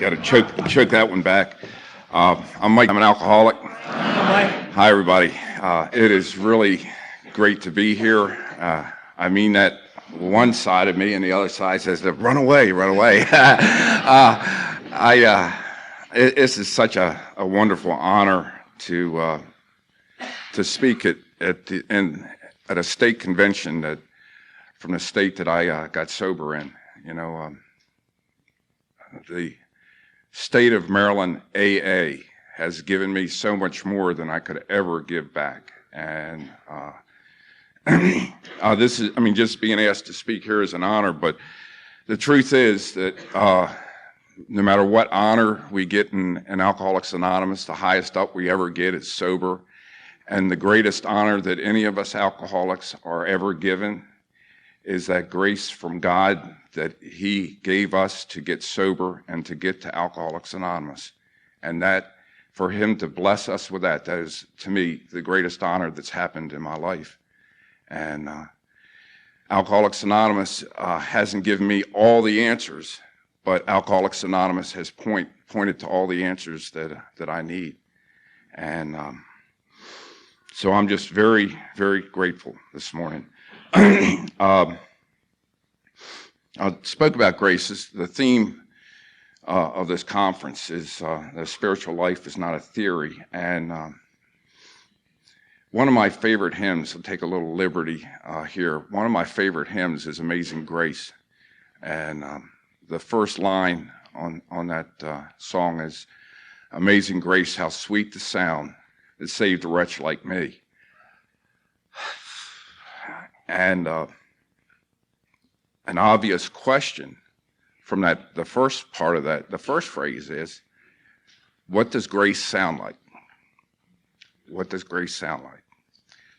Got to choke that one back. I'm Mike. I'm an alcoholic. Hi, everybody. It is really great to be here. I mean that one side of me, and the other side says, "Run away, run away." This is such a wonderful honor to speak at a state convention from the state that I got sober in. You know, the state of Maryland AA has given me so much more than I could ever give back. And this is, I mean, just being asked to speak here is an honor, but the truth is that no matter what honor we get in Alcoholics Anonymous, the highest up we ever get is sober. And the greatest honor that any of us alcoholics are ever given is that grace from God that He gave us to get sober and to get to Alcoholics Anonymous. And that, for Him to bless us with that is, to me, the greatest honor that's happened in my life. And Alcoholics Anonymous hasn't given me all the answers, but Alcoholics Anonymous has pointed to all the answers that I need. And so I'm just very, very grateful this morning. I spoke about grace. The theme of this conference is the spiritual life is not a theory. And one of my favorite hymns, I'll take a little liberty here. One of my favorite hymns is Amazing Grace. And the first line on that song is, "Amazing grace, how sweet the sound that saved a wretch like me." And an obvious question from the first part of that, the first phrase is, what does grace sound like? What does grace sound like?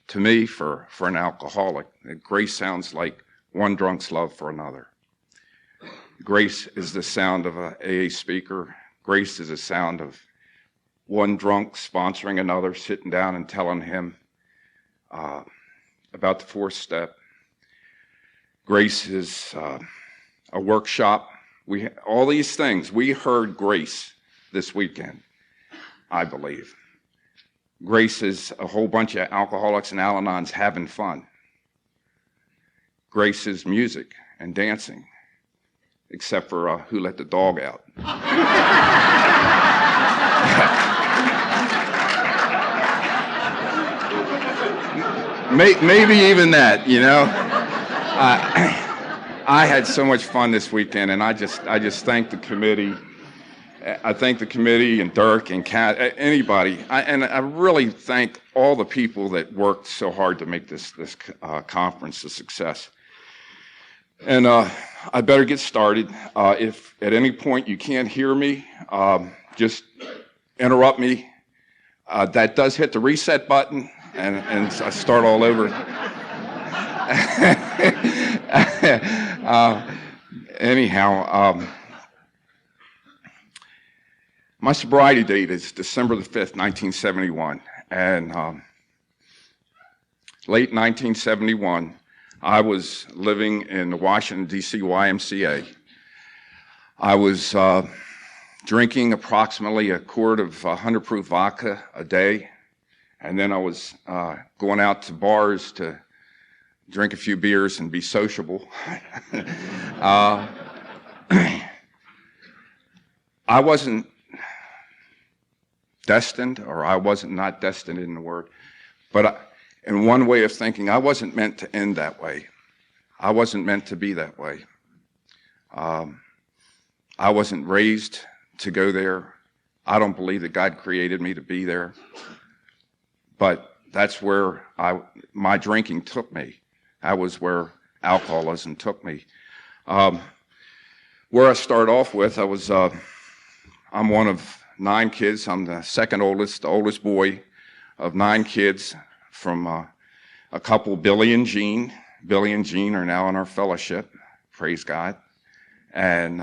To me, for an alcoholic, grace sounds like one drunk's love for another. Grace is the sound of an AA speaker. Grace is the sound of one drunk sponsoring another, sitting down and telling him about the fourth step. Grace is a workshop. All these things, we heard grace this weekend, I believe. Grace is a whole bunch of alcoholics and Al-Anons having fun. Grace is music and dancing, except for Who Let the Dog Out. Maybe even that, you know. I had so much fun this weekend, and I just thank the committee. I thank the committee and Dirk and Kat, anybody, and I really thank all the people that worked so hard to make this conference a success. And I better get started. If at any point you can't hear me, just interrupt me. That does hit the reset button, and I start all over. Anyhow, my sobriety date is December the 5th, 1971, and late 1971, I was living in the Washington, D.C. YMCA. I was drinking approximately a quart of 100 proof vodka a day, and then I was going out to bars to drink a few beers and be sociable. I wasn't destined, or I wasn't not destined in the word, but in one way of thinking, I wasn't meant to end that way. I wasn't meant to be that way. I wasn't raised to go there. I don't believe that God created me to be there. But that's where my drinking took me. That was where alcoholism took me. Where I start off with, I'm one of 9 kids. I'm the second oldest, the oldest boy of 9 kids from a couple, Billy and Jean. Billy and Jean are now in our fellowship, praise God. And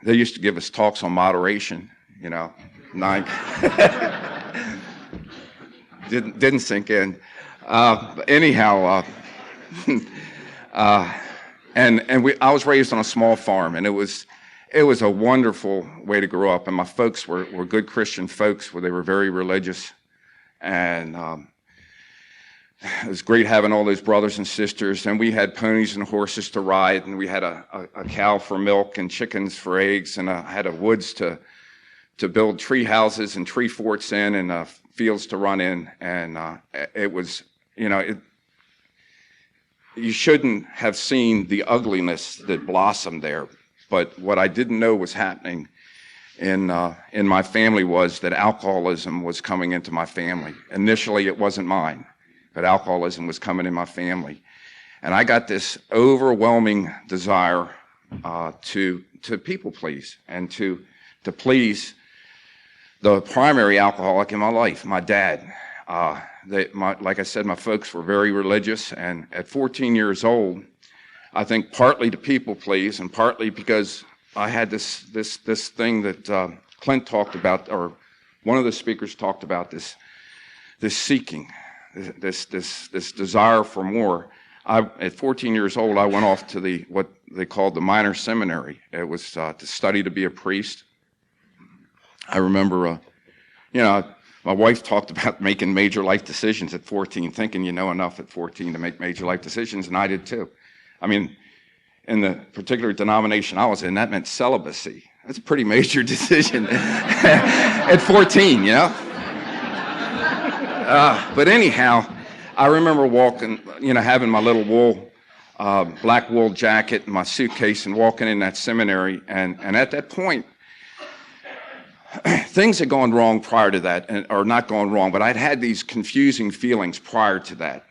they used to give us talks on moderation, you know, 9. Didn't sink in. But anyhow, I was raised on a small farm, and it was it was a wonderful way to grow up. And my folks were good Christian folks, where they were very religious. And it was great having all those brothers and sisters. And we had ponies and horses to ride, and we had a cow for milk and chickens for eggs, and I had a woods to build tree houses and tree forts in, and fields to run in. And it was, you shouldn't have seen the ugliness that blossomed there. But what I didn't know was happening in my family was that alcoholism was coming into my family. Initially, it wasn't mine, but alcoholism was coming in my family. And I got this overwhelming desire to people please, and to please the primary alcoholic in my life, my dad. Like I said, my folks were very religious, and at 14 years old, I think partly to people please, and partly because I had this thing that Clint talked about, or one of the speakers talked about, this seeking, this desire for more. At 14 years old, I went off to what they called the minor seminary. It was to study to be a priest. I remember, my wife talked about making major life decisions at 14, thinking you know enough at 14 to make major life decisions, and I did too. I mean, in the particular denomination I was in, that meant celibacy. That's a pretty major decision at 14, But anyhow, I remember walking, having my little black wool jacket and my suitcase and walking in that seminary. And at that point, things had gone wrong prior to that, or not gone wrong, but I'd had these confusing feelings prior to that.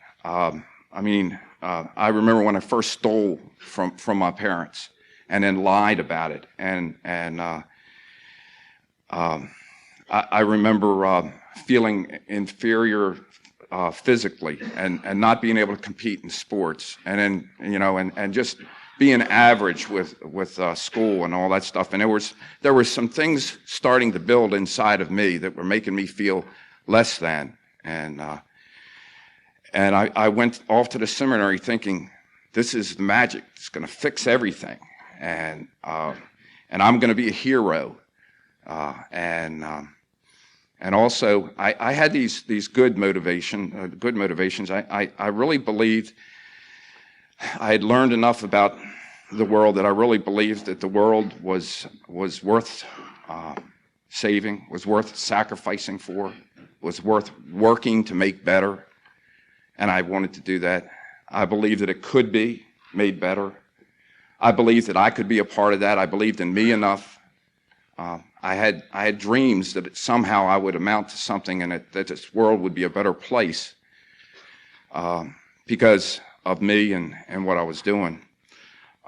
I remember when I first stole from my parents and then lied about it. And I remember feeling inferior physically and not being able to compete in sports. And then, and just being average with school and all that stuff. And there were some things starting to build inside of me that were making me feel less than. And I went off to the seminary thinking, this is the magic. It's going to fix everything. And I'm going to be a hero. And also, I had these good motivations. I really believed I had learned enough about the world that I really believed that the world was worth saving, was worth sacrificing for, was worth working to make better. And I wanted to do that. I believed that it could be made better. I believed that I could be a part of that. I believed in me enough. I had dreams that somehow I would amount to something, and that this world would be a better place because of me and what I was doing.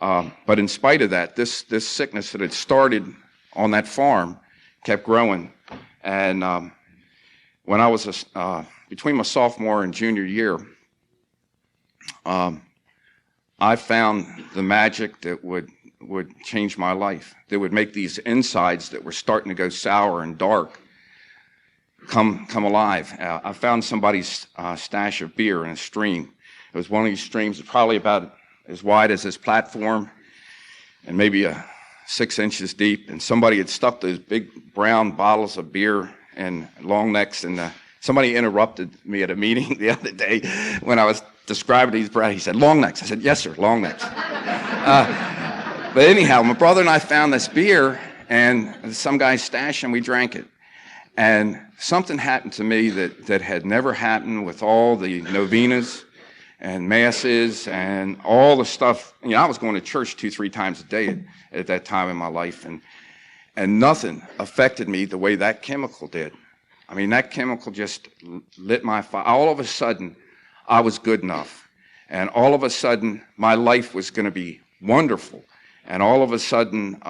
But in spite of that, this sickness that had started on that farm kept growing. And when I was between my sophomore and junior year, I found the magic that would change my life, that would make these insides that were starting to go sour and dark come alive. I found somebody's stash of beer in a stream. It was one of these streams probably about as wide as this platform and maybe 6 inches deep, and somebody had stuck those big brown bottles of beer in long necks. And somebody interrupted me at a meeting the other day when I was describing these brands. He said, long necks. I said, yes, sir, long necks. But anyhow, my brother and I found this beer, and some guy's stash, and we drank it. And something happened to me that had never happened with all the novenas and masses and all the stuff. I was going to church 2-3 times a day at that time in my life, and nothing affected me the way that chemical did. I mean, that chemical just lit my fire. All of a sudden, I was good enough. And all of a sudden, my life was going to be wonderful. And all of a sudden,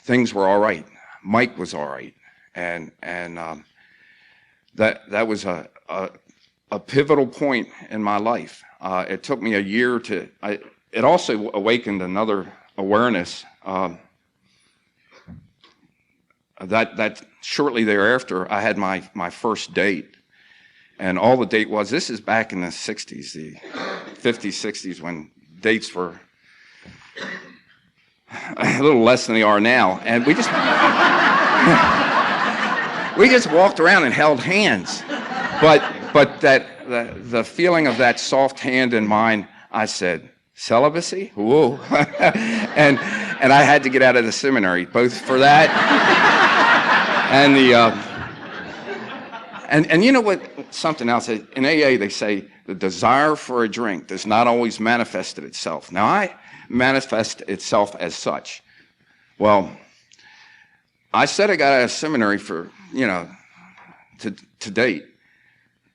things were all right. Mike was all right. And that was a pivotal point in my life. It took me a year it also awakened another awareness that shortly thereafter, I had my first date. And all the date was, this is back in the 60s, the 50s, 60s, when dates were a little less than they are now, and we just we just walked around and held hands. But the feeling of that soft hand in mine, I said, celibacy? Whoa. and I had to get out of the seminary, both for that and the and you know what, something else, in AA they say the desire for a drink does not always manifest itself. Now I manifest itself as such. Well, I said I got out of seminary for, to date.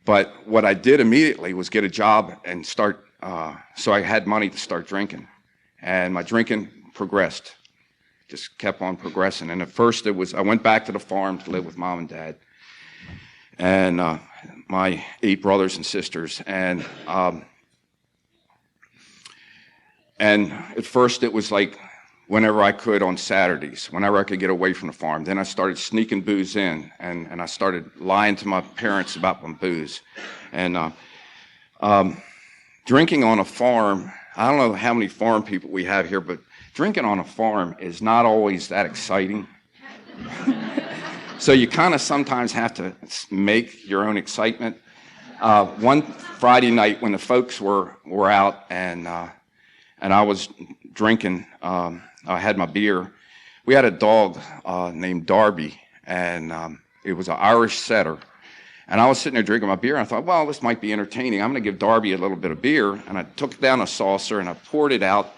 But what I did immediately was get a job and start, so I had money to start drinking. And my drinking progressed, just kept on progressing. And at first I went back to the farm to live with Mom and Dad and my 8 brothers and sisters. And at first it was like whenever I could on Saturdays, whenever I could get away from the farm. Then I started sneaking booze in, and I started lying to my parents about my booze. And drinking on a farm, I don't know how many farm people we have here, but drinking on a farm is not always that exciting. So you kind of sometimes have to make your own excitement. One Friday night when the folks were out and I was drinking, I had my beer. We had a dog named Darby, and it was an Irish setter. And I was sitting there drinking my beer, and I thought, well, this might be entertaining. I'm going to give Darby a little bit of beer. And I took down a saucer, and I poured it out.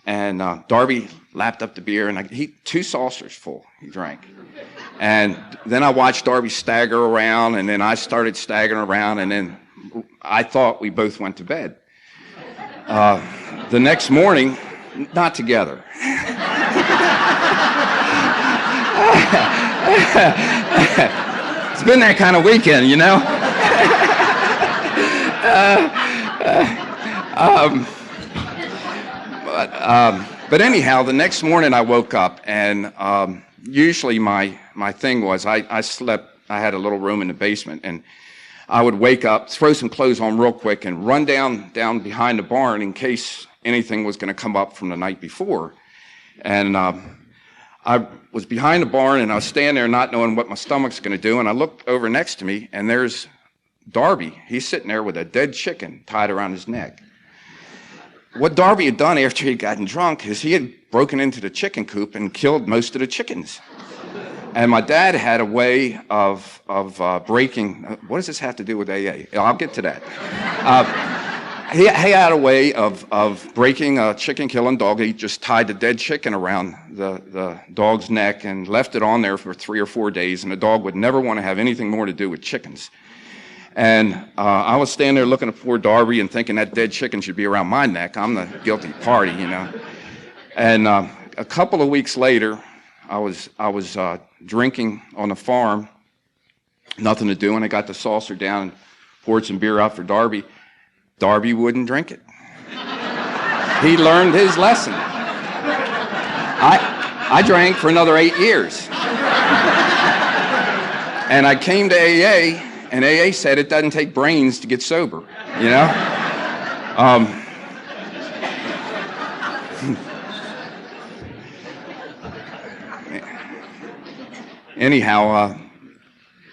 And Darby lapped up the beer, and 2 saucers full he drank. And then I watched Darby stagger around, and then I started staggering around, and then I thought we both went to bed. The next morning, not together. It's been that kind of weekend, But anyhow, the next morning I woke up, and usually my thing was I slept. I had a little room in the basement, and I would wake up, throw some clothes on real quick, and run down behind the barn in case anything was going to come up from the night before. And I was behind the barn, and I was standing there not knowing what my stomach's going to do, and I looked over next to me, and there's Darby. He's sitting there with a dead chicken tied around his neck. What Darby had done after he'd gotten drunk is he had broken into the chicken coop and killed most of the chickens. And my dad had a way of breaking. What does this have to do with AA? I'll get to that. He had a way of breaking a chicken-killing dog. He just tied the dead chicken around the dog's neck and left it on there for 3 or 4 days, and the dog would never want to have anything more to do with chickens. And I was standing there looking at poor Darby and thinking that dead chicken should be around my neck. I'm the guilty party, And a couple of weeks later, I was drinking on the farm, nothing to do, and I got the saucer down and poured some beer out for Darby. Darby wouldn't drink it. He learned his lesson. I drank for another 8 years. And I came to AA, and AA said it doesn't take brains to get sober, Anyhow,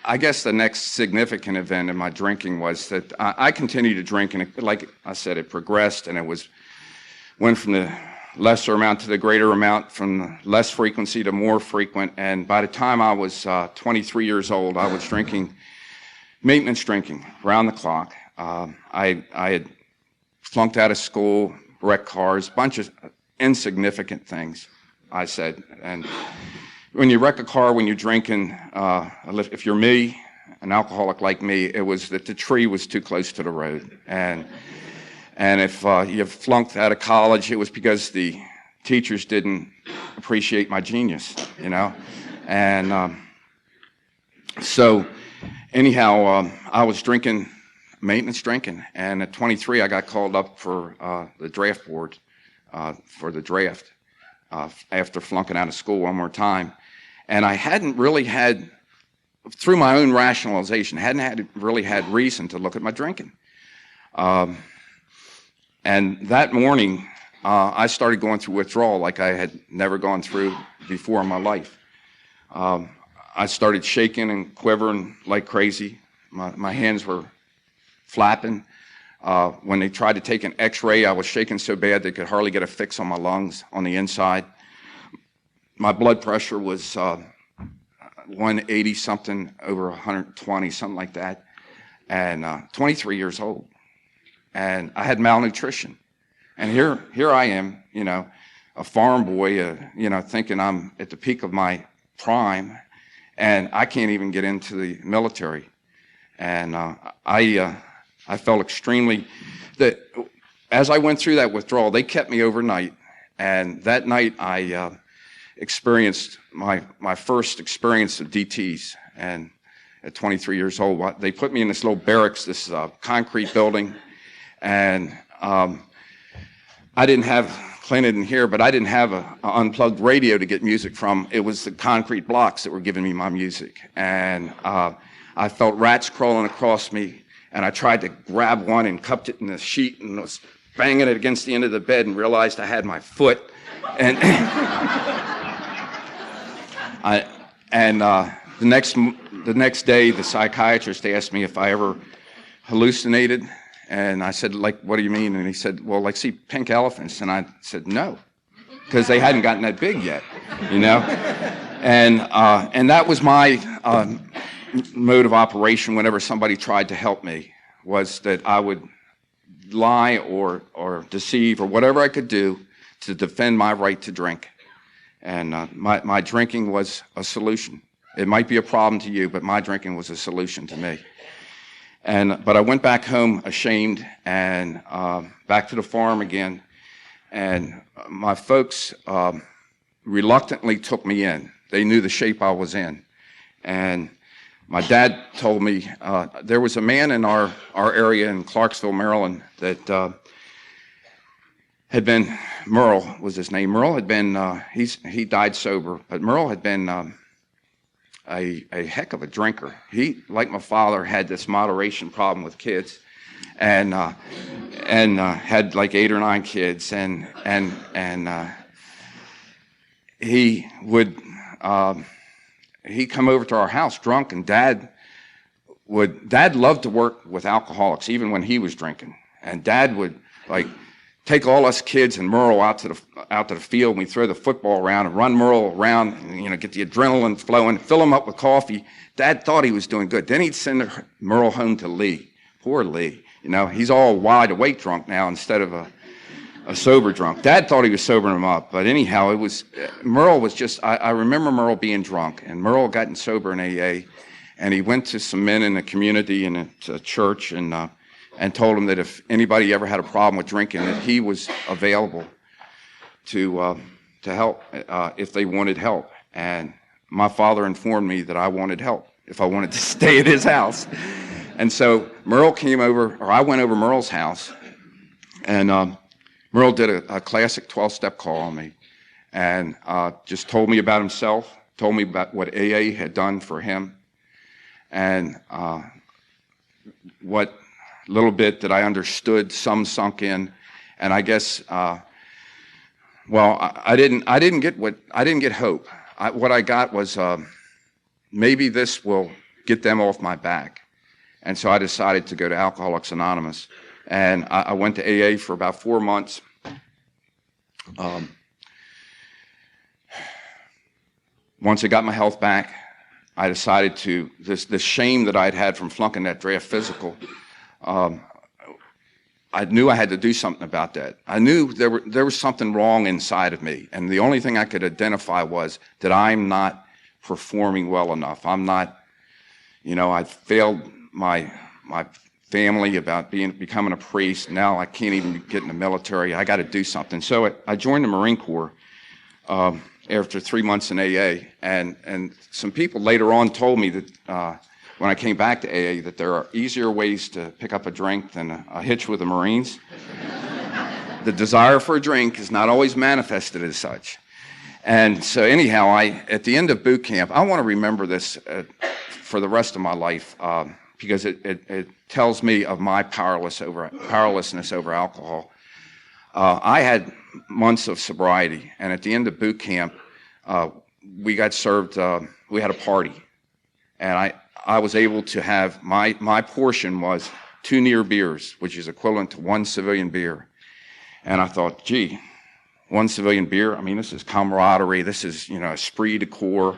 I guess the next significant event in my drinking was that I continued to drink, and like I said, it progressed, and went from the lesser amount to the greater amount, from less frequency to more frequent, and by the time I was 23 years old, I was drinking, maintenance drinking, round the clock. I had flunked out of school, wrecked cars, a bunch of insignificant things, I said, and when you wreck a car, when you're drinking, if you're me, an alcoholic like me, it was that the tree was too close to the road. And if you flunked out of college, it was because the teachers didn't appreciate my genius, And so anyhow, I was drinking, maintenance drinking. And at 23, I got called up for the draft board for the draft after flunking out of school one more time. And I hadn't really had, through my own rationalization, really had reason to look at my drinking. And that morning, I started going through withdrawal like I had never gone through before in my life. I started shaking and quivering like crazy. My hands were flapping. When they tried to take an x-ray, I was shaking so bad they could hardly get a fix on my lungs on the inside. My blood pressure was 180 something over 120, something like that, and 23 years old. And I had malnutrition. And here I am, a farm boy, thinking I'm at the peak of my prime, and I can't even get into the military. And I felt extremely that as I went through that withdrawal, they kept me overnight, and that night I experienced my first experience of DTs. And at 23 years old, they put me in this little barracks, this concrete building, and I didn't have Clinton here, but I didn't have an unplugged radio to get music from. It was the concrete blocks that were giving me my music. And I felt rats crawling across me, and I tried to grab one and cupped it in the sheet and was banging it against the end of the bed and realized I had my foot. And the next day, the psychiatrist asked me if I ever hallucinated. And I said, like, what do you mean? And he said, well, like, see pink elephants. And I said, no, because they hadn't gotten that big yet, And that was my mode of operation whenever somebody tried to help me, was that I would lie or deceive or whatever I could do to defend my right to drink. And my drinking was a solution. It might be a problem to you, but my drinking was a solution to me. But I went back home ashamed and back to the farm again. And my folks reluctantly took me in. They knew the shape I was in. And my dad told me there was a man in our area in Clarksville, Maryland, that had been, Merle was his name. Merle had been, he died sober, but Merle had been a heck of a drinker. He, like my father, had this moderation problem with kids, and had like 8 or 9 kids, and he would he'd come over to our house drunk, and Dad loved to work with alcoholics even when he was drinking, and Dad would like take all us kids and Merle out to the field, and we throw the football around and run Merle around, and, get the adrenaline flowing, fill him up with coffee. Dad thought he was doing good. Then he'd send Merle home to Lee. Poor Lee. He's all wide awake drunk now instead of a sober drunk. Dad thought he was sobering him up, but anyhow, Merle was just, I remember Merle being drunk, and Merle gotten sober in AA, and he went to some men in the community and at a church, and told him that if anybody ever had a problem with drinking, that he was available to help if they wanted help. And my father informed me that I wanted help if I wanted to stay at his house. And so Merle came over, or I went over Merle's house, and Merle did a classic 12-step call on me, and just told me about himself, told me about what AA had done for him, and what little bit that I understood, some sunk in, and I guess, I didn't get hope. What I got was maybe this will get them off my back, and so I decided to go to Alcoholics Anonymous, and I went to AA for about 4 months. Once I got my health back, I decided to the shame that I'd had from flunking that draft physical. I knew I had to do something about that. I knew there was something wrong inside of me, and the only thing I could identify was that I'm not performing well enough. I'm not, I failed my family about becoming a priest. Now I can't even get in the military. I got to do something. So I joined the Marine Corps after 3 months in AA, and some people later on told me that when I came back to AA, that there are easier ways to pick up a drink than a hitch with the Marines. The desire for a drink is not always manifested as such. And so anyhow, at the end of boot camp, I want to remember this for the rest of my life because it tells me of my powerlessness over alcohol. I had months of sobriety, and at the end of boot camp, we got served, we had a party, and I was able to have, my portion was 2 near beers, which is equivalent to 1 civilian beer. And I thought, gee, 1 civilian beer, I mean, this is camaraderie, this is, esprit de corps,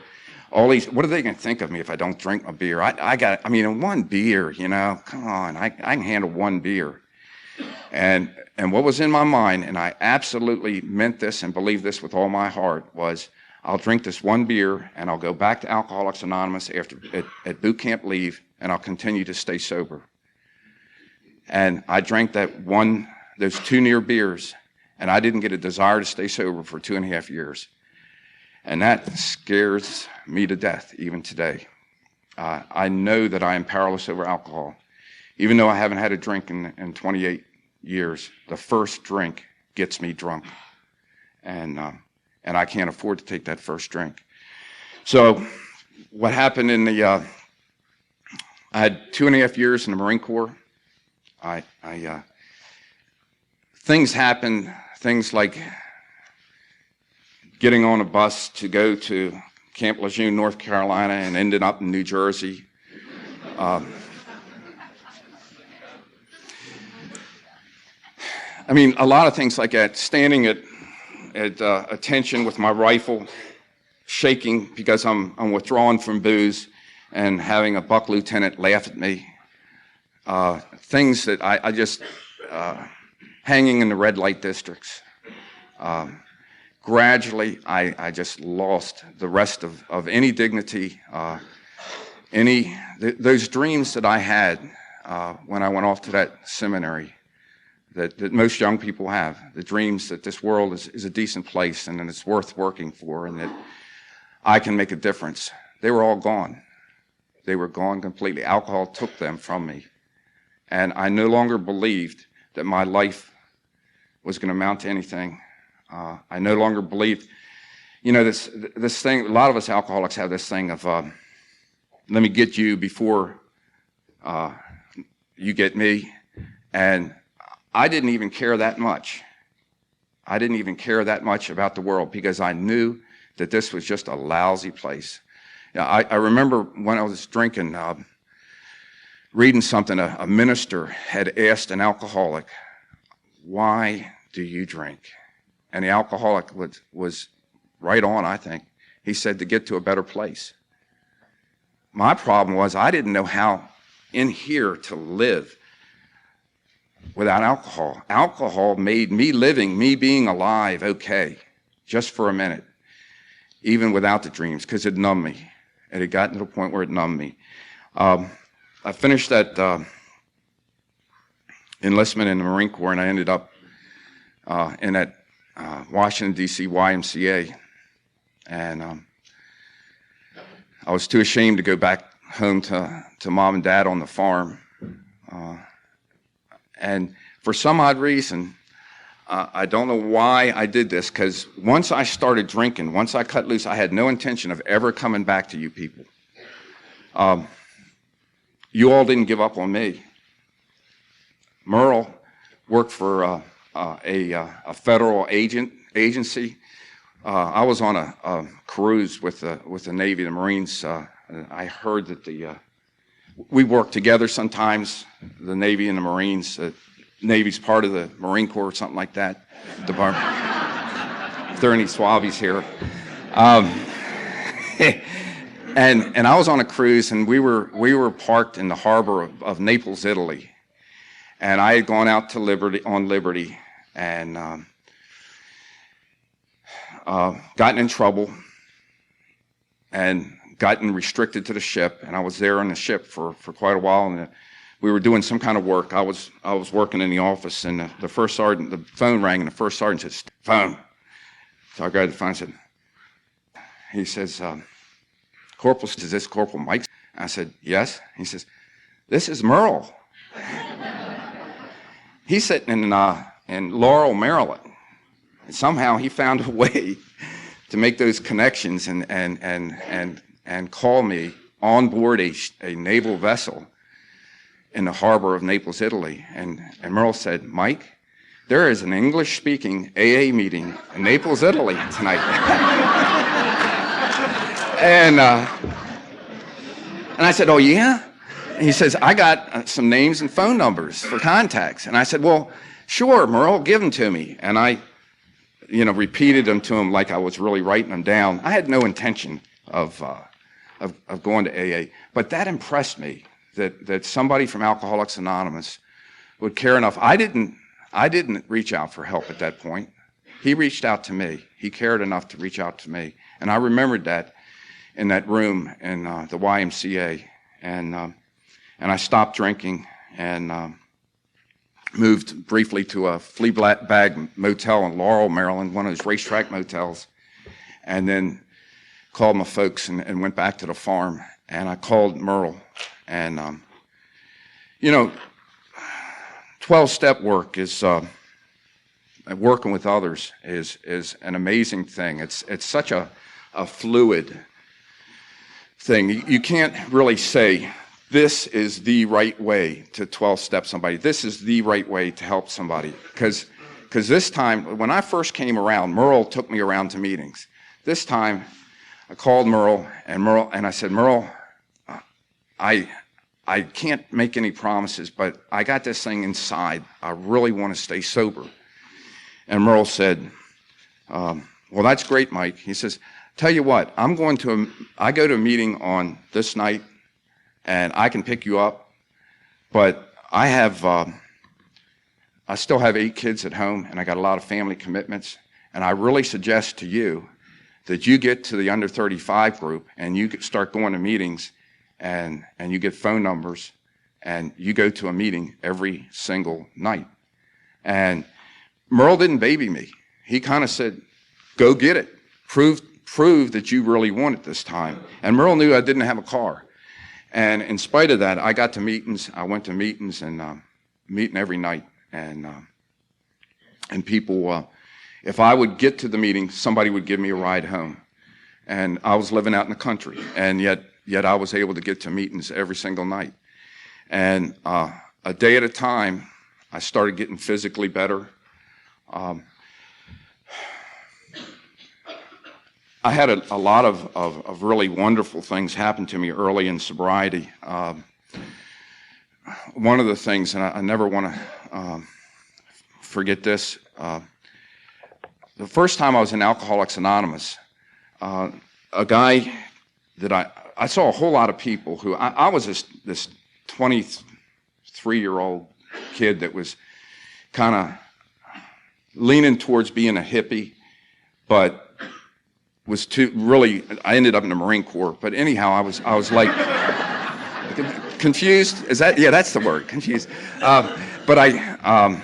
all these, what are they going to think of me if I don't drink my beer? I mean, 1 beer, come on, I can handle 1 beer. And what was in my mind, and I absolutely meant this and believed this with all my heart, was I'll drink this 1 beer and I'll go back to Alcoholics Anonymous at boot camp leave, and I'll continue to stay sober. And I drank those 2 near beers, and I didn't get a desire to stay sober for 2.5 years. And that scares me to death even today. I know that I am powerless over alcohol. Even though I haven't had a drink in 28 years, the first drink gets me drunk. And I can't afford to take that first drink. So what happened I had 2.5 years in the Marine Corps. Things happened, things like getting on a bus to go to Camp Lejeune, North Carolina, and ended up in New Jersey. I mean, a lot of things like that, standing at attention with my rifle, shaking because I'm withdrawing from booze, and having a buck lieutenant laugh at me. Things that I just, hanging in the red light districts. Gradually, I just lost the rest of any dignity, those dreams that I had when I went off to that seminary that most young people have, the dreams that this world is a decent place and that it's worth working for and that I can make a difference. They were all gone. They were gone completely. Alcohol took them from me. And I no longer believed that my life was going to amount to anything. I no longer believed, this thing, a lot of us alcoholics have this thing of, let me get you before you get me. And I didn't even care that much. I didn't even care that much about the world because I knew that this was just a lousy place. I remember when I was drinking, reading something, a minister had asked an alcoholic, why do you drink? And the alcoholic was right on, I think. He said, to get to a better place. My problem was I didn't know how in here to live without alcohol. Alcohol made me living, me being alive, okay, just for a minute, even without the dreams, because it numbed me. It had gotten to the point where it numbed me. I finished that enlistment in the Marine Corps, and I ended up in that Washington, D.C. YMCA. And I was too ashamed to go back home to mom and dad on the farm. And for some odd reason, I don't know why I did this, because once I started drinking, once I cut loose, I had no intention of ever coming back to you people. You all didn't give up on me. Merle worked for a federal agency. I was on a cruise with the Navy, the Marines. I heard that we work together sometimes, the Navy and the Marines. The Navy's part of the Marine Corps or something like that. If there are any Swabies here. And I was on a cruise, and we were parked in the harbor of Naples, Italy. And I had gone out to Liberty, and gotten in trouble, and gotten restricted to the ship, and I was there on the ship for quite a while, and we were doing some kind of work. I was working in the office, and the first sergeant, the phone rang, and the first sergeant said, "Phone." So I grabbed the phone and said, he says, "Corporal, is this Corporal Mike?" I said, "Yes." He says, "This is Merle." He's sitting in Laurel, Maryland, and somehow he found a way to make those connections and call me on board a naval vessel in the harbor of Naples, Italy. And Merle said, "Mike, there is an English-speaking AA meeting in Naples, Italy tonight. And I said, oh, yeah? And he says, I got some names and phone numbers for contacts. And I said, well, sure, Merle, give them to me. And I, repeated them to him like I was really writing them down. I had no intention of going to AA, but that impressed me, that somebody from Alcoholics Anonymous would care enough. I didn't reach out for help at that point. He reached out to me. He cared enough to reach out to me. And I remembered that in that room in the YMCA. And I stopped drinking and moved briefly to a flea bag motel in Laurel, Maryland, one of those racetrack motels. And then called my folks and went back to the farm. And I called Merle. And, 12-step work is, working with others is an amazing thing. It's such a fluid thing. You can't really say, this is the right way to 12-step somebody. This is the right way to help somebody. Because this time, when I first came around, Merle took me around to meetings. This time, I called Merle, and I said, Merle, I can't make any promises, but I got this thing inside. I really want to stay sober. And Merle said, well, that's great, Mike. He says, tell you what, I go to a meeting on this night, and I can pick you up, but I still have 8 kids at home, and I got a lot of family commitments, and I really suggest to you that you get to the under 35 group, and you start going to meetings, and you get phone numbers, and you go to a meeting every single night. And Merle didn't baby me. He kind of said, go get it. Prove that you really want it this time. And Merle knew I didn't have a car. And in spite of that, I got to meetings. I went to meetings and meeting every night. And people, if I would get to the meeting, somebody would give me a ride home. And I was living out in the country. And yet I was able to get to meetings every single night. And a day at a time, I started getting physically better. I had a lot of really wonderful things happen to me early in sobriety. One of the things, and I never want to forget this, the first time I was in Alcoholics Anonymous, a guy that I saw a whole lot of people who, I was this 23-year-old kid that was kind of leaning towards being a hippie, but was too really. I ended up in the Marine Corps, but anyhow, I was like confused. Is that? Yeah, that's the word, confused. But I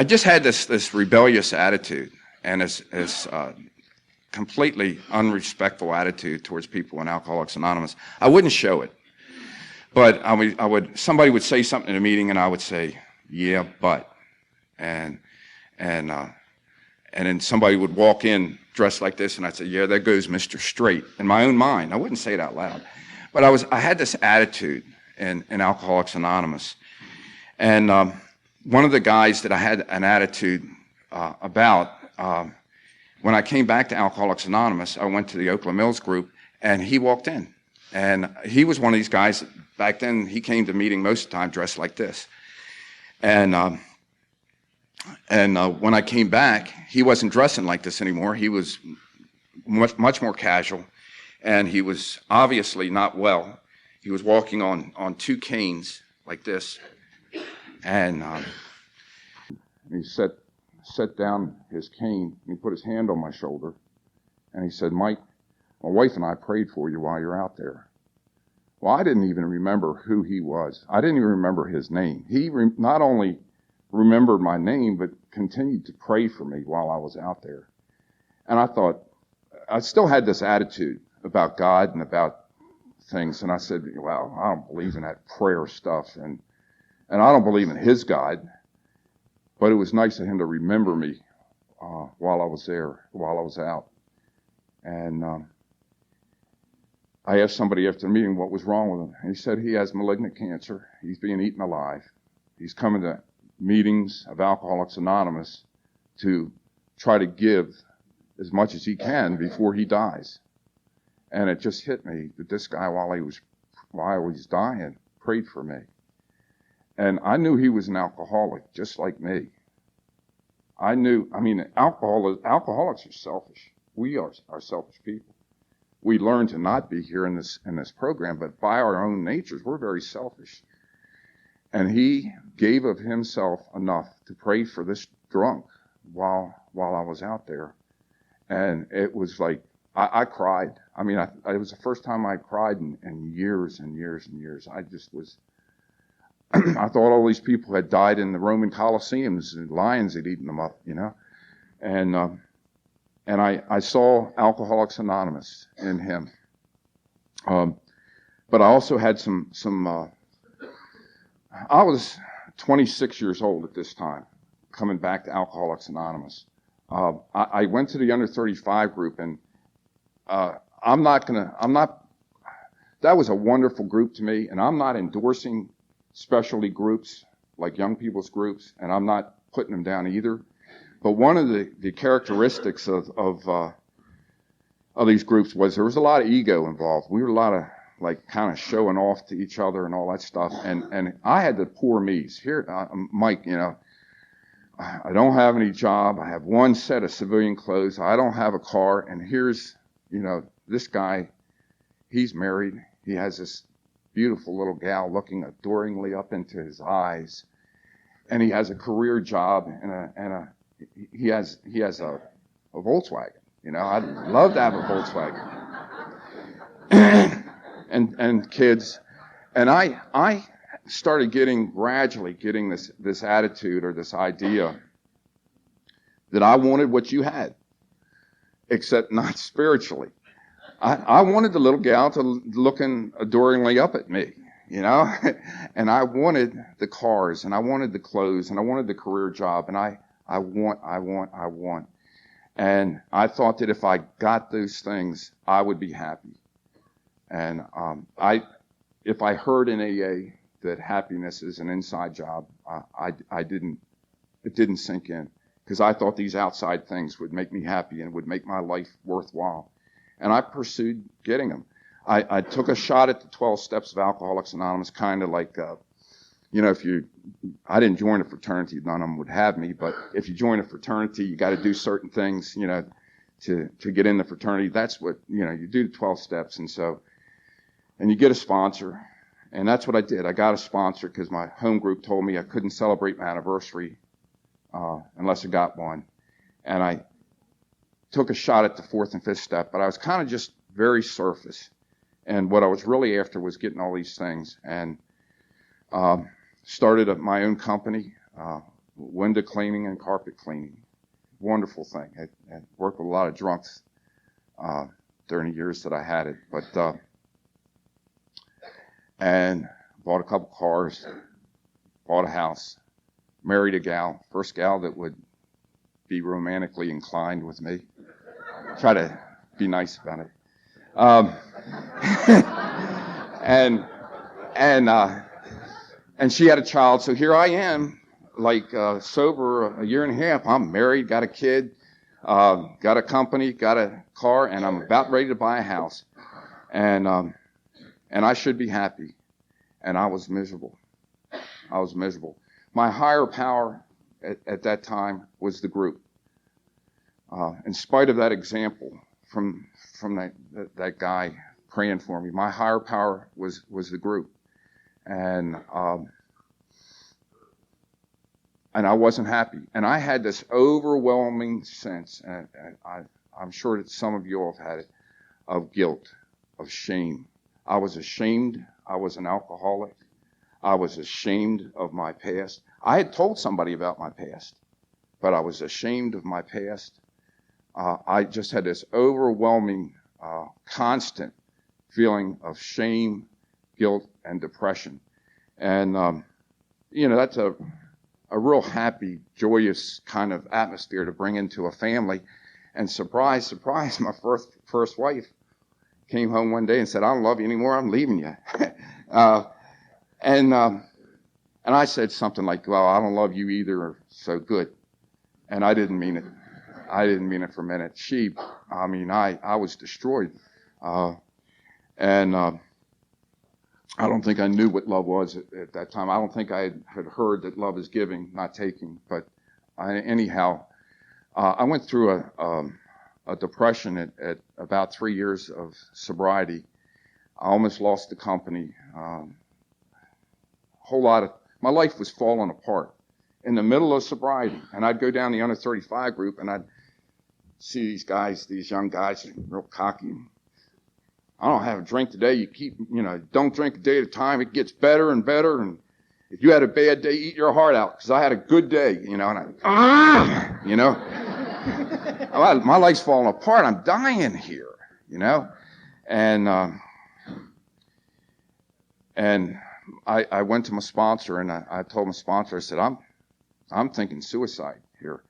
just had this rebellious attitude and this completely unrespectful attitude towards people in Alcoholics Anonymous. I wouldn't show it, but somebody would say something in a meeting, and I would say, yeah, but, and then somebody would walk in dressed like this, and I'd say, yeah, there goes Mr. Straight, in my own mind. I wouldn't say it out loud. But I had this attitude in Alcoholics Anonymous. And one of the guys that I had an attitude about, when I came back to Alcoholics Anonymous, I went to the Oakland Mills group, and he walked in. And he was one of these guys, that back then, he came to meeting most of the time dressed like this. And when I came back, he wasn't dressing like this anymore. He was much more casual, and he was obviously not well. He was walking on 2 canes like this, and he set down his cane, and he put his hand on my shoulder, and he said, Mike, my wife and I prayed for you while you're out there. Well, I didn't even remember who he was. I didn't even remember his name. He not only remembered my name, but continued to pray for me while I was out there. And I thought, I still had this attitude about God and about things, and I said, well, I don't believe in that prayer stuff, and I don't believe in his God, but it was nice of him to remember me while I was there, while I was out. And I asked somebody after the meeting what was wrong with him, and he said he has malignant cancer. He's being eaten alive. He's coming to meetings of Alcoholics Anonymous to try to give as much as he can before he dies. And it just hit me that this guy, while he was dying, prayed for me. And I knew he was an alcoholic, just like me. Alcoholics are selfish. We are selfish people. We learn to not be here in this program, but by our own natures, we're very selfish. And he gave of himself enough to pray for this drunk while I was out there. And it was like, I cried. It was the first time I cried in years and years and years. I just was, I thought all these people had died in the Roman Colosseums and lions had eaten them up, you know. And I saw Alcoholics Anonymous in him. But I also had I was 26 years old at this time, coming back to Alcoholics Anonymous. I went to the under 35 group, and that was a wonderful group to me, and I'm not endorsing specialty groups like young people's groups, and I'm not putting them down either. But one of the characteristics of these groups was there was a lot of ego involved. We were a lot of kind of showing off to each other and all that stuff. And I had the poor me's. Here, Mike, you know, I don't have any job. I have one set of civilian clothes. I don't have a car. And here's, you know, this guy, he's married. He has this beautiful little gal looking adoringly up into his eyes. And he has a career job and he has a Volkswagen. You know, I'd love to have a Volkswagen. and kids. And I started gradually getting this attitude or this idea that I wanted what you had, except not spiritually. I wanted the little gal to looking adoringly up at me, you know, and I wanted the cars and I wanted the clothes and I wanted the career job and I want. And I thought that if I got those things, I would be happy. And if I heard in AA that happiness is an inside job, it didn't sink in, because I thought these outside things would make me happy and would make my life worthwhile. And I pursued getting them. I took a shot at the 12 steps of Alcoholics Anonymous, kind of like, you know, I didn't join a fraternity, none of them would have me, but if you join a fraternity, you got to do certain things, you know, to get in the fraternity. That's what, you know, you do the 12 steps. And you get a sponsor, and that's what I did. I got a sponsor because my home group told me I couldn't celebrate my anniversary unless I got one. And I took a shot at the 4th and 5th step, but I was kind of just very surface. And what I was really after was getting all these things. And started my own company, window cleaning and carpet cleaning. Wonderful thing. I worked with a lot of drunks during the years that I had it. But and bought a couple cars, bought a house, married a gal, first gal that would be romantically inclined with me. Try to be nice about it. And she had a child, so here I am, sober a year and a half. I'm married, got a kid, got a company, got a car, and I'm about ready to buy a house. And I should be happy. And I was miserable. My higher power at that time was the group. In spite of that example from that guy praying for me, my higher power was the group. And I wasn't happy. And I had this overwhelming sense, and I'm sure that some of you all have had it, of guilt, of shame. I was ashamed I was an alcoholic. I was ashamed of my past. I had told somebody about my past, but I was ashamed of my past. I just had this overwhelming, constant feeling of shame, guilt, and depression. And, you know, that's a real happy, joyous kind of atmosphere to bring into a family. And surprise, surprise, my first wife came home one day and said, "I don't love you anymore. I'm leaving you." And And I said something like, well, I don't love you either, so good. And I didn't mean it. I didn't mean it for a minute. I was destroyed. And I don't think I knew what love was at that time. I don't think I had heard that love is giving, not taking. But I went through a depression at about 3 years of sobriety. I almost lost the company. My life was falling apart in the middle of sobriety. And I'd go down the under 35 group and I'd see these young guys, real cocky. I don't have a drink today. Don't drink a day at a time. It gets better and better. And if you had a bad day, eat your heart out, because I had a good day, my life's falling apart. I'm dying here, And I went to my sponsor and I told my sponsor, I said, I'm thinking suicide here.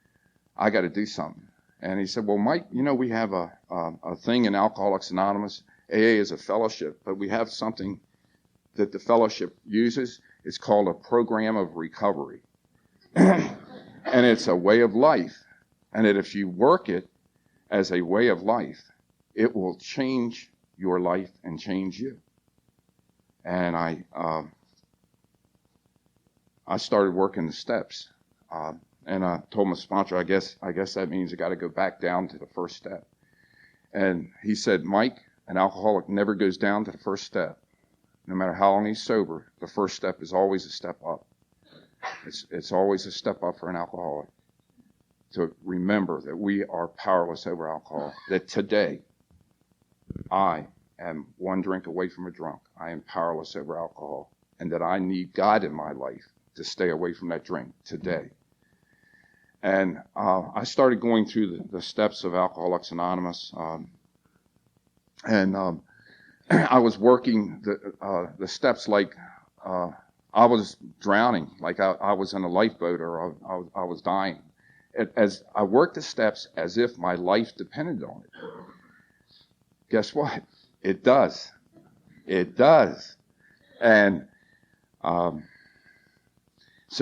I got to do something. And he said, well, Mike, we have a thing in Alcoholics Anonymous. AA is a fellowship, but we have something that the fellowship uses. It's called a program of recovery. And it's a way of life. And that if you work it as a way of life, it will change your life and change you. And I started working the steps. And I told my sponsor, I guess that means I got to go back down to the first step. And he said, Mike, an alcoholic never goes down to the first step. No matter how long he's sober, the first step is always a step up. It's always a step up for an alcoholic to remember that we are powerless over alcohol. That today, I am one drink away from a drunk. I am powerless over alcohol. And that I need God in my life to stay away from that drink today. And I started going through the steps of Alcoholics Anonymous. I was working the steps like I was drowning, like I was in a lifeboat or I was dying. As I worked the steps as if my life depended on it. Guess what? It does. It does. And so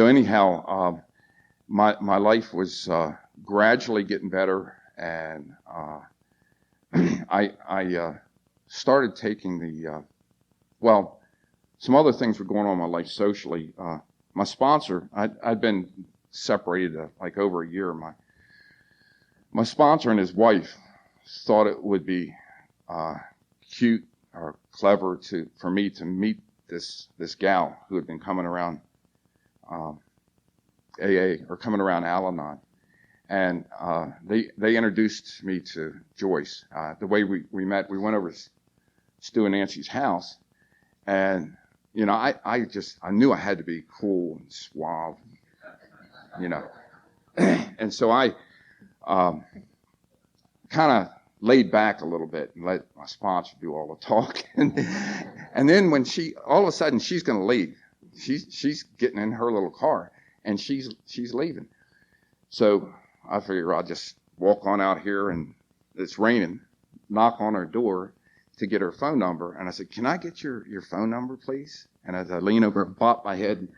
anyhow, my life was gradually getting better, and I started taking some other things were going on in my life socially. My sponsor, I'd been separated like over a year. My sponsor and his wife thought it would be cute or clever for me to meet this gal who had been coming around AA or coming around Al-Anon. And they introduced me to Joyce. The way we met, we went over to Stu and Nancy's house, and I knew I had to be cool and suave, and so I kind of laid back a little bit and let my sponsor do all the talking. And then when all of a sudden she's going to leave, she's getting in her little car and she's leaving. So I figure I'll just walk on out here, and it's raining, knock on her door to get her phone number. And I said, can I get your phone number, please? And as I lean over and bop my head,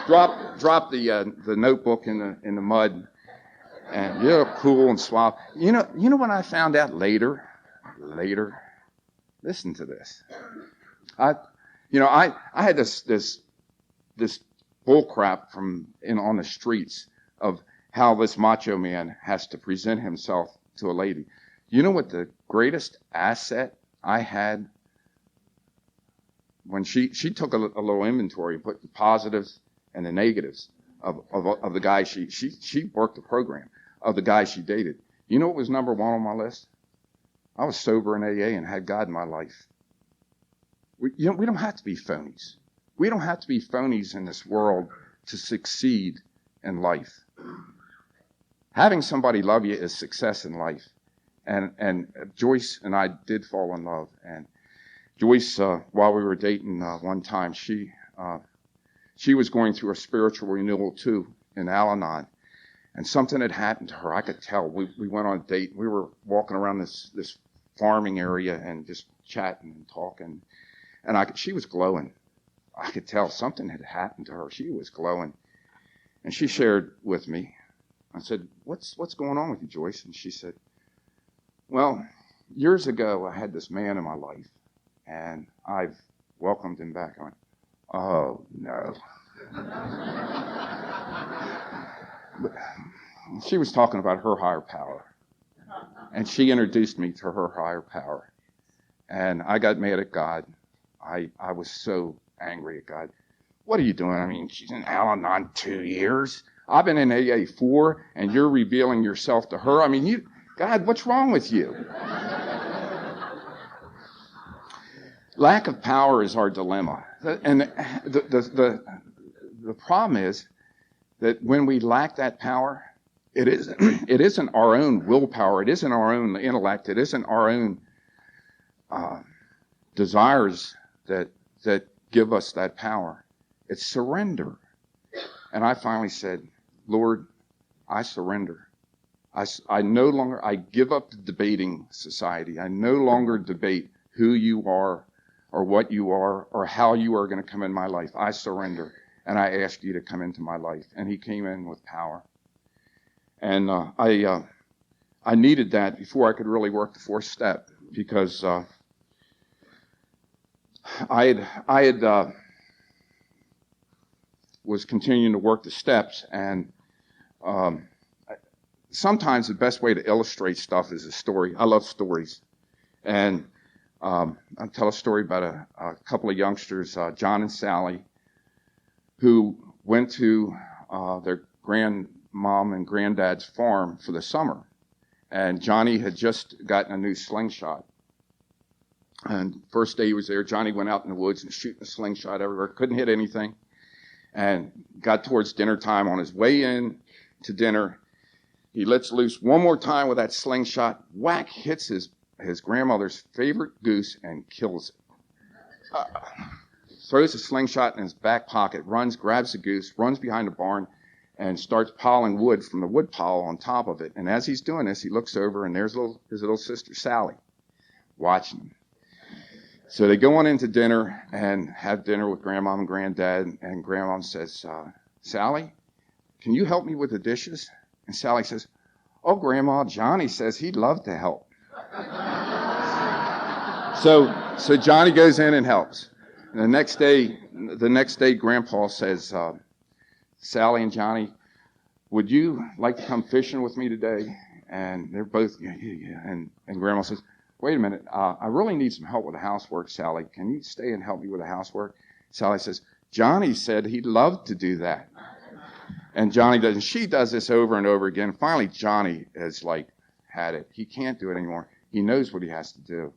drop the notebook in the mud, and cool and suave. You know what I found out later? Listen to this. I had this bull crap on the streets of how this macho man has to present himself to a lady. You know what the greatest asset I had when she took a little inventory and put the positives and the negatives of the guy she worked the program of the guy she dated. You know what was number one on my list? I was sober in AA and had God in my life. We don't have to be phonies. We don't have to be phonies in this world to succeed in life. Having somebody love you is success in life. And Joyce and I did fall in love. And Joyce, while we were dating one time, she was going through a spiritual renewal too in Al-Anon. And something had happened to her. I could tell. We went on a date. We were walking around this farming area and just chatting and talking. And she was glowing. I could tell something had happened to her. She was glowing. And she shared with me. I said, what's going on with you, Joyce? And she said, well, years ago, I had this man in my life, and I've welcomed him back. I went, oh, no. But she was talking about her higher power. And she introduced me to her higher power. And I got mad at God. I was so angry at God. What are you doing? I mean, she's in Al-Anon 2 years. I've been in AA 4, and you're revealing yourself to her. I mean, God, what's wrong with you? Lack of power is our dilemma. And the problem is that when we lack that power, it isn't our own willpower. It isn't our own intellect. It isn't our own desires that give us that power. It's surrender. And I finally said, Lord, I surrender. I give up the debating society. I no longer debate who you are or what you are or how you are going to come in my life. I surrender. And I ask you to come into my life. And he came in with power. And I needed that before I could really work the fourth step, because I had was continuing to work the steps, and sometimes the best way to illustrate stuff is a story. I love stories, and I'll tell a story about a couple of youngsters, John and Sally, who went to their grandmom and granddad's farm for the summer. And Johnny had just gotten a new slingshot. And first day he was there, Johnny went out in the woods and shooting a slingshot everywhere, couldn't hit anything. And got towards dinner time. On his way in to dinner, he lets loose one more time with that slingshot. Whack, hits his grandmother's favorite goose and kills it. Throws the slingshot in his back pocket, runs, grabs the goose, runs behind the barn, and starts piling wood from the wood pile on top of it. And as he's doing this, he looks over, and there's his little sister, Sally, watching him. So they go on into dinner and have dinner with Grandma and Granddad, and Grandma says, Sally, can you help me with the dishes? And Sally says, oh, Grandma, Johnny says he'd love to help. So Johnny goes in and helps. And the next day, Grandpa says, Sally and Johnny, would you like to come fishing with me today? And they're both, yeah. And Grandma says, wait a minute, I really need some help with the housework, Sally. Can you stay and help me with the housework? Sally says, Johnny said he'd love to do that. And Johnny does, and she does this over and over again. Finally, Johnny has had it. He can't do it anymore. He knows what he has to do.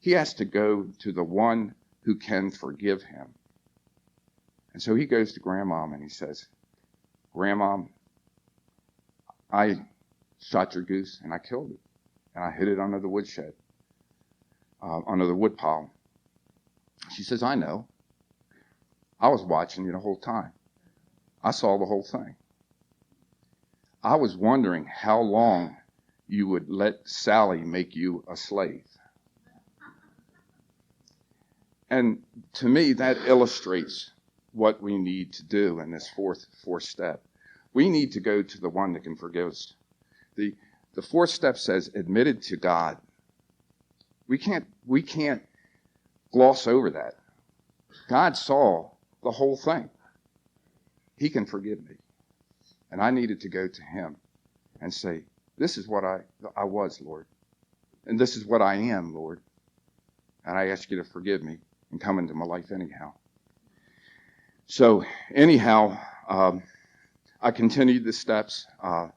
He has to go to the one who can forgive him. And so he goes to Grandmom and he says, Grandmom, I shot your goose and I killed it. And I hid it under the woodshed, under the wood pile. She says, I know. I was watching you the whole time. I saw the whole thing. I was wondering how long you would let Sally make you a slave. And to me, that illustrates what we need to do in this fourth step. We need to go to the one that can forgive us. The fourth step says, admitted to God. We can't gloss over that. God saw the whole thing. He can forgive me. And I needed to go to him and say, this is what I was, Lord. And this is what I am, Lord. And I ask you to forgive me and come into my life anyhow. So anyhow, I continued the steps. I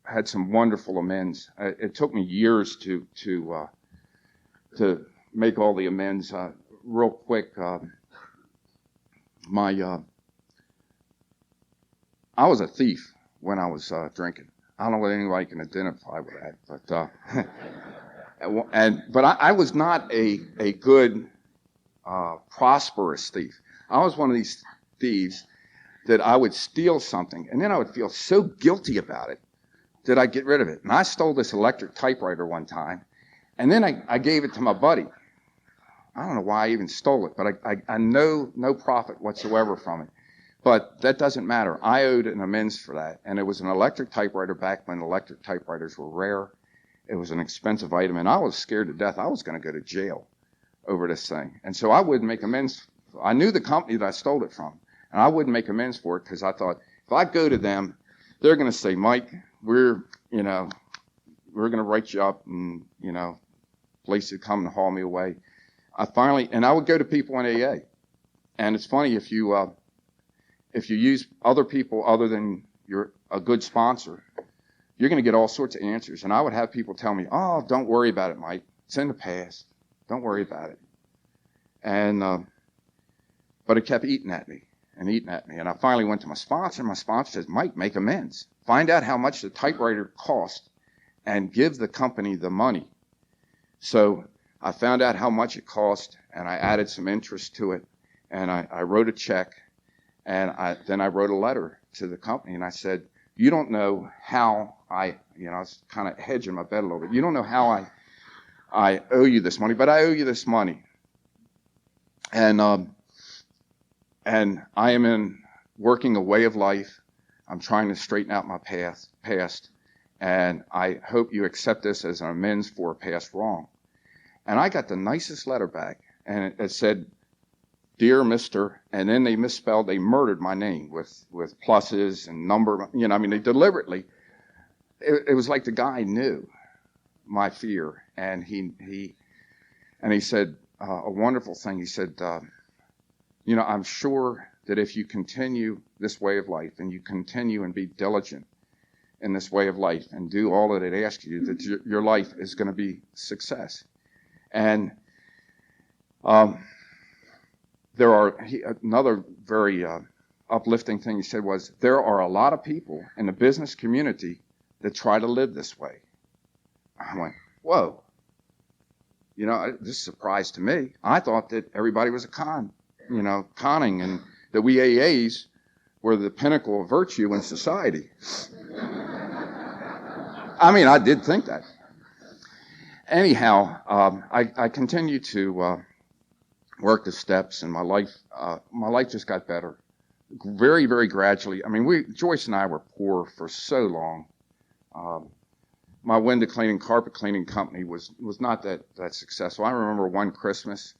had some wonderful amends. It took me years to make all the amends. Real quick, I was a thief when I was drinking. I don't know whether anybody can identify with that, but I was not a good prosperous thief. I was one of these thieves that I would steal something, and then I would feel so guilty about it that I'd get rid of it. And I stole this electric typewriter one time, And then I gave it to my buddy. I don't know why I even stole it, but I know no profit whatsoever from it. But that doesn't matter. I owed an amends for that. And it was an electric typewriter back when electric typewriters were rare. It was an expensive item, and I was scared to death. I was going to go to jail over this thing. And so I wouldn't make amends. I knew the company that I stole it from, and I wouldn't make amends for it because I thought, if I go to them, they're going to say, Mike, we're going to write you up and, police would come and haul me away. And I would go to people in AA. And it's funny, if you use other people other than a good sponsor, you're going to get all sorts of answers. And I would have people tell me, oh, don't worry about it, Mike. It's in the past. Don't worry about it. And, but it kept eating at me. And I finally went to my sponsor, and my sponsor says, Mike, make amends. Find out how much the typewriter cost and give the company the money. So I found out how much it cost, and I added some interest to it, and I wrote a check, and then I wrote a letter to the company, and I said, you don't know how I was kind of hedging my bet a little bit. You don't know how I owe you this money, but I owe you this money. And I am working a way of life. I'm trying to straighten out my past, and I hope you accept this as an amends for a past wrong. And I got the nicest letter back, and it said, Dear Mr., and then they murdered my name with pluses and number, they deliberately, it was like the guy knew my fear, and he said a wonderful thing. He said, I'm sure that if you continue this way of life and you continue and be diligent in this way of life and do all that it asks you, that your life is going to be success. And another very uplifting thing he said was, there are a lot of people in the business community that try to live this way. I went, whoa. This is a surprise to me. I thought that everybody was conning, and that we AAs were the pinnacle of virtue in society. I did think that. Anyhow, I continue to work the steps, and my life just got better, very, very gradually. Joyce and I were poor for so long. My window cleaning, carpet cleaning company was not that successful. I remember one Christmas,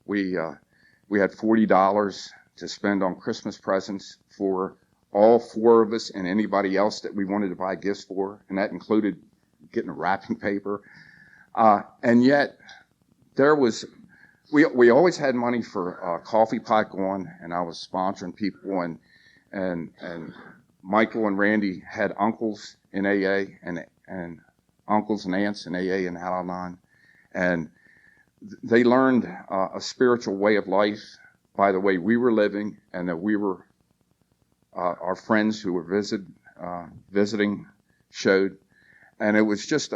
we had $40 to spend on Christmas presents for all four of us and anybody else that we wanted to buy gifts for, and that included getting wrapping paper. And yet, we always had money for a coffee pot going, and I was sponsoring people, and Michael and Randy had uncles in AA and uncles and aunts in AA and Al-Anon, and they learned a spiritual way of life by the way we were living, and that we were our friends who were visiting showed, and it was just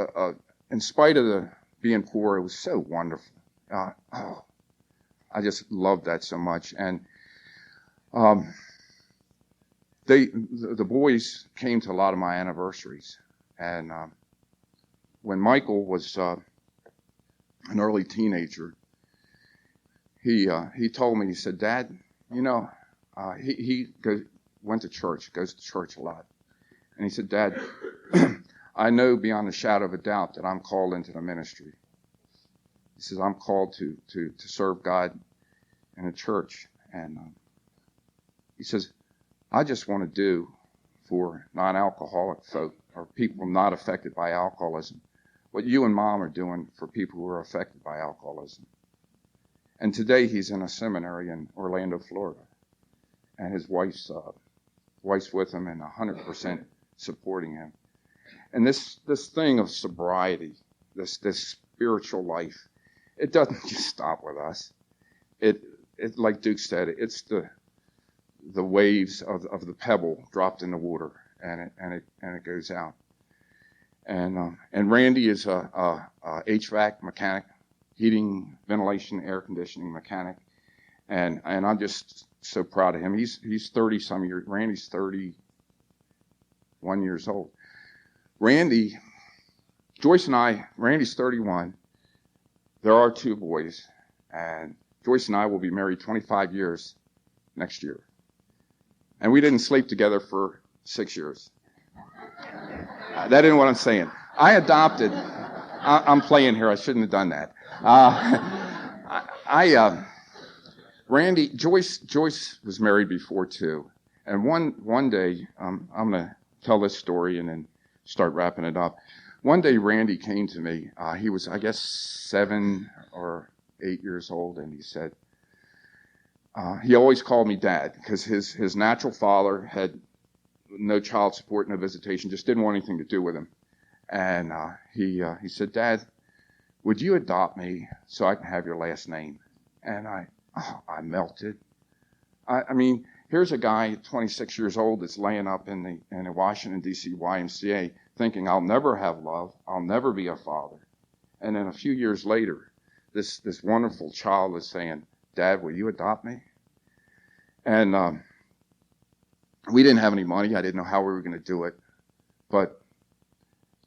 in spite of being poor, it was so wonderful. I just loved that so much. And the boys came to a lot of my anniversaries. And when Michael was an early teenager, he told me, he said, Dad, he went to church, goes to church a lot. And he said, Dad, I know beyond a shadow of a doubt that I'm called into the ministry. He says, I'm called to serve God in a church. And he says, I just want to do for non-alcoholic folk or people not affected by alcoholism what you and Mom are doing for people who are affected by alcoholism. And today he's in a seminary in Orlando, Florida. And his wife's with him and 100% supporting him. And this thing of sobriety, this spiritual life, it doesn't just stop with us. It like Duke said, it's the waves of the pebble dropped in the water, and it goes out. And Randy is a HVAC mechanic, heating, ventilation, air conditioning mechanic, and I'm just so proud of him. He's 30 some years. Randy's 31 years old. Joyce and I, Randy's 31. there are two boys, and Joyce and I will be married 25 years next year. And we didn't sleep together for 6 years. That isn't what I'm saying. I adopted. I'm playing here. I shouldn't have done that. Randy, Joyce was married before too. And one day, I'm going to tell this story and then start wrapping it up. One day, Randy came to me. He was, I guess, 7 or 8 years old, and he said, he always called me Dad because his natural father had no child support, no visitation, just didn't want anything to do with him. And he said, Dad, would you adopt me so I can have your last name? And I melted. I mean, here's a guy, 26 years old, that's laying up in the Washington, D.C. YMCA thinking, I'll never have love, I'll never be a father. And then a few years later, this wonderful child is saying, Dad, will you adopt me? And we didn't have any money. I didn't know how we were going to do it. But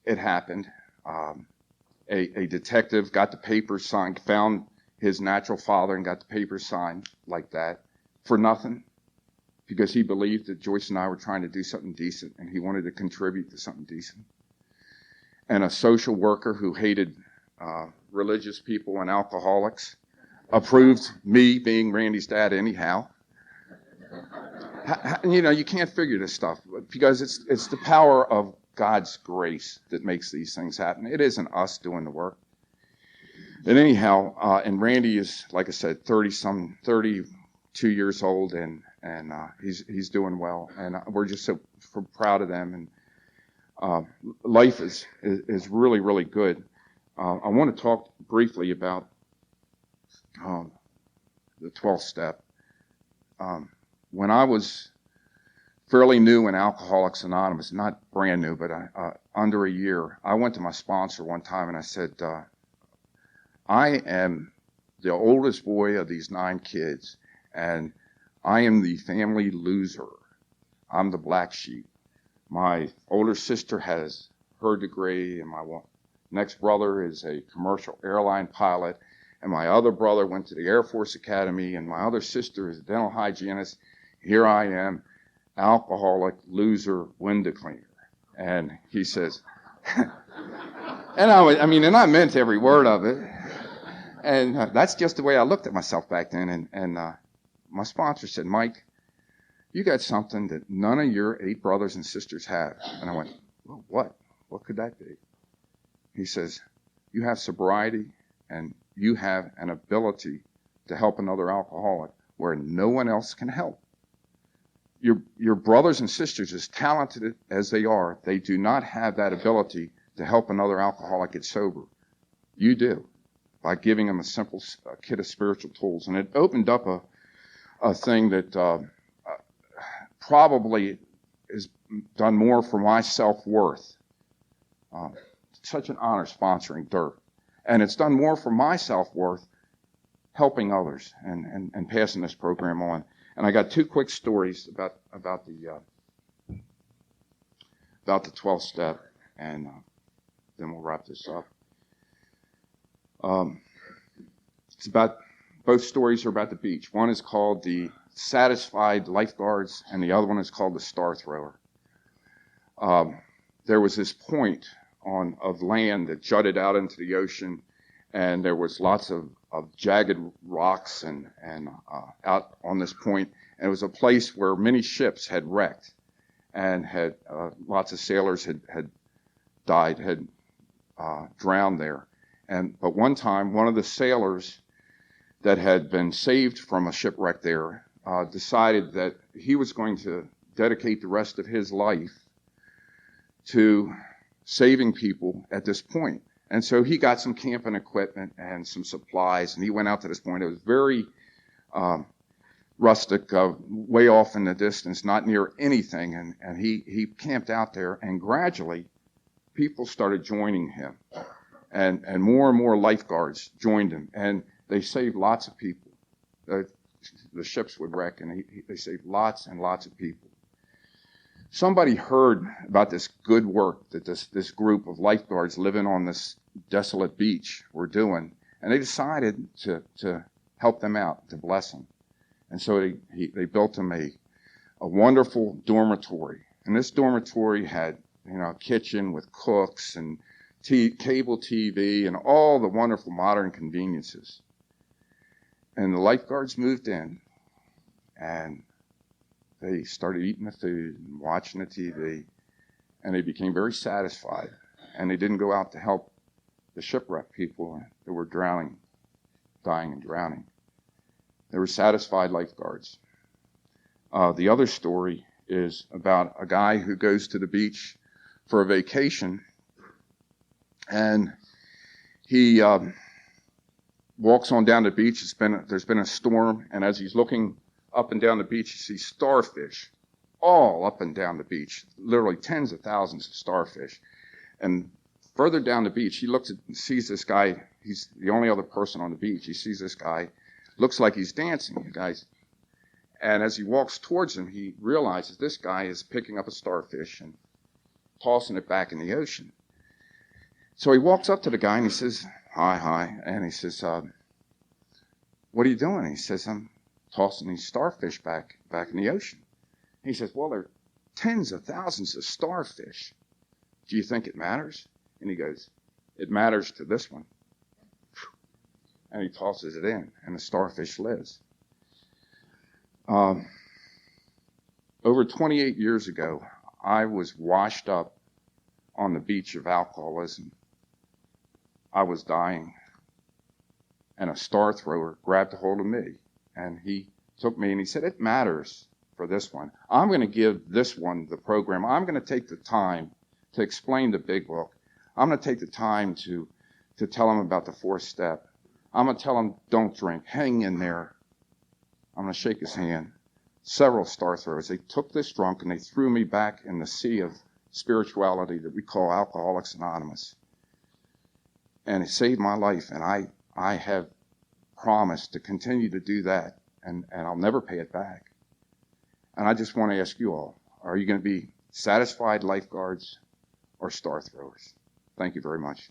it happened. A detective got the papers signed, found his natural father and got the papers signed like that for nothing because he believed that Joyce and I were trying to do something decent and he wanted to contribute to something decent. And a social worker who hated religious people and alcoholics approved me being Randy's dad anyhow. You know, you can't figure this stuff because it's the power of God's grace that makes these things happen. It isn't us doing the work. And anyhow, and Randy is, like I said, 32 years old, and he's doing well, and we're just so proud of them. And life is really, really good. I want to talk briefly about the 12th step. When I was fairly new in Alcoholics Anonymous, not brand new, but under a year, I went to my sponsor one time and I said, I am the oldest boy of these 9 kids, and I am the family loser. I'm the black sheep. My older sister has her degree, and my next brother is a commercial airline pilot, and my other brother went to the Air Force Academy, and my other sister is a dental hygienist. Here I am, alcoholic, loser, window cleaner. And he says, and I meant every word of it. And that's just the way I looked at myself back then. And my sponsor said, Mike, you got something that none of your 8 brothers and sisters have. And I went, well, what? What could that be? He says, you have sobriety and you have an ability to help another alcoholic where no one else can help. Your brothers and sisters, as talented as they are, they do not have that ability to help another alcoholic get sober. You do, by giving them a simple kit of spiritual tools. And it opened up a thing that probably has done more for my self-worth. Such an honor sponsoring DIRT. And it's done more for my self-worth helping others and passing this program on. And I got 2 quick stories about the 12th step, and then we'll wrap this up. It's about, both stories are about the beach. One is called the Satisfied Lifeguards, and the other one is called the Star Thrower. There was this point of land that jutted out into the ocean, and there was lots of jagged rocks and out on this point. And it was a place where many ships had wrecked and had lots of sailors had died, had drowned there. But one time, one of the sailors that had been saved from a shipwreck there decided that he was going to dedicate the rest of his life to saving people at this point. And so he got some camping equipment and some supplies, and he went out to this point. It was very rustic, way off in the distance, not near anything. And he camped out there, and gradually people started joining him. And more and more lifeguards joined him, and they saved lots of people. The ships would wreck, and they saved lots and lots of people. Somebody heard about this good work that this group of lifeguards living on this desolate beach were doing, And they decided to help them out, to bless them. And so they built them a wonderful dormitory. And this dormitory had, a kitchen with cooks and cable TV and all the wonderful modern conveniences. And the lifeguards moved in, and they started eating the food and watching the TV, and they became very satisfied. And they didn't go out to help the shipwrecked people that were dying and drowning. They were satisfied lifeguards. The other story is about a guy who goes to the beach for a vacation, and he walks on down the beach. There's been a storm, and as he's looking up and down the beach, he sees starfish all up and down the beach, literally tens of thousands of starfish. And further down the beach, he looks and sees this guy. He's the only other person on the beach. He sees this guy, looks like he's dancing, you guys. And as he walks towards him, he realizes this guy is picking up a starfish and tossing it back in the ocean. So he walks up to the guy and he says, hi. And he says, what are you doing? He says, I'm tossing these starfish back in the ocean. He says, well, there are tens of thousands of starfish. Do you think it matters? And he goes, it matters to this one. And he tosses it in, and the starfish lives. Over 28 years ago, I was washed up on the beach of alcoholism. I was dying, and a star thrower grabbed a hold of me, and he took me and he said, it matters for this one. I'm going to give this one the program. I'm going to take the time to explain the big book. I'm going to take the time to tell him about the fourth step. I'm going to tell him, don't drink, hang in there. I'm going to shake his hand. Several star throwers, they took this drunk and they threw me back in the sea of spirituality that we call Alcoholics Anonymous. And it saved my life, and I have promised to continue to do that, and I'll never pay it back. And I just want to ask you all, are you going to be satisfied lifeguards or star throwers? Thank you very much.